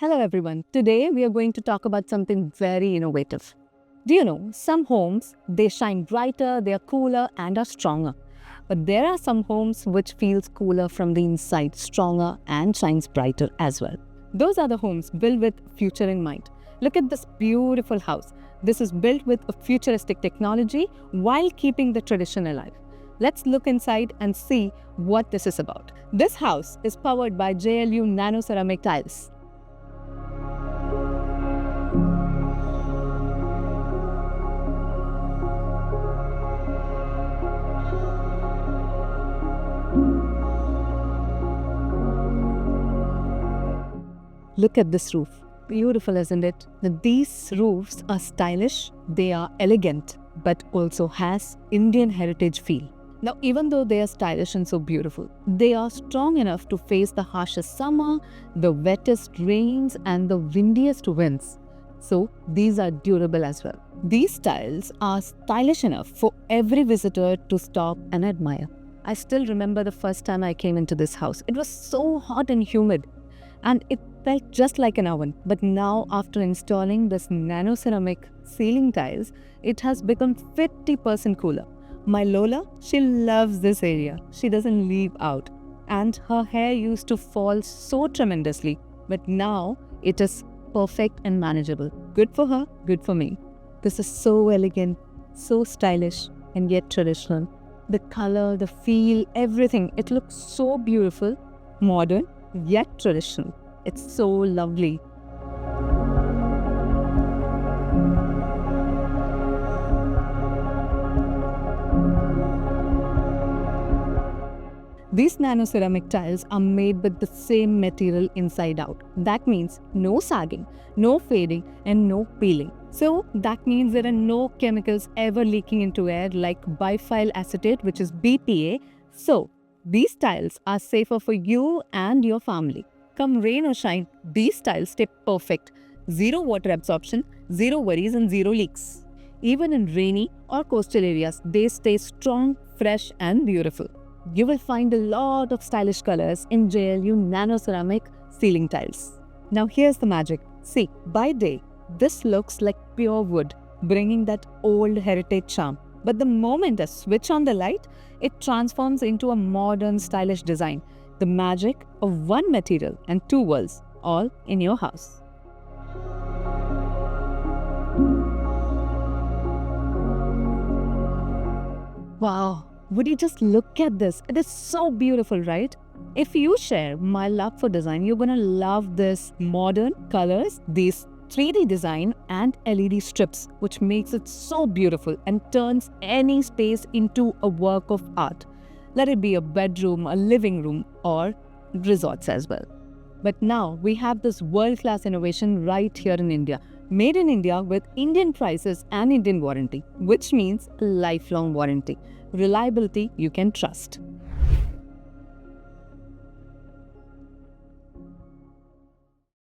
Hello everyone. Today we are going to talk about something very innovative. Do you know, some homes, they shine brighter, they are cooler and are stronger. But there are some homes which feels cooler from the inside, stronger and shines brighter as well. Those are the homes built with future in mind. Look at this beautiful house. This is built with a futuristic technology while keeping the tradition alive. Let's look inside and see what this is about. This house is powered by JLU Nano Ceramic Tiles. Look at this roof. Beautiful, isn't it? Now, these roofs are stylish, they are elegant, but also has Indian heritage feel. Now, even though they are stylish and so beautiful, they are strong enough to face the harshest summer, the wettest rains, and the windiest winds. So, these are durable as well. These tiles are stylish enough for every visitor to stop and admire. I still remember the first time I came into this house. It was so hot and humid, and it felt just like an oven. But now, after installing this nano ceramic ceiling tiles, it has become 50% cooler. My Lola, she loves this area. She doesn't leave out. And her hair used to fall so tremendously, but now it is perfect and manageable. Good for her, good for me. This is so elegant, so stylish, and yet traditional. The color, the feel, everything, it looks so beautiful, modern, yet traditional. It's so lovely. These nano ceramic tiles are made with the same material inside out. That means no sagging, no fading, and no peeling. So that means there are no chemicals ever leaking into air like bifutyl acetate, which is BPA. So these tiles are safer for you and your family. Come rain or shine, these tiles stay perfect. Zero water absorption, zero worries, and zero leaks. Even in rainy or coastal areas, they stay strong, fresh, and beautiful. You will find a lot of stylish colors in JLU Nano Ceramic ceiling tiles. Now here's the magic. See, by day, this looks like pure wood, bringing that old heritage charm. But the moment I switch on the light, it transforms into a modern, stylish design. The magic of one material and two worlds, all in your house. Wow, would you just look at this? It is so beautiful, right? If you share my love for design, you're gonna love this modern colors, these 3D design and LED strips, which makes it so beautiful and turns any space into a work of art. Let it be a bedroom, a living room, or resorts as well. But now we have this world-class innovation right here in India. Made in India with Indian prices and Indian warranty, which means a lifelong warranty. Reliability you can trust.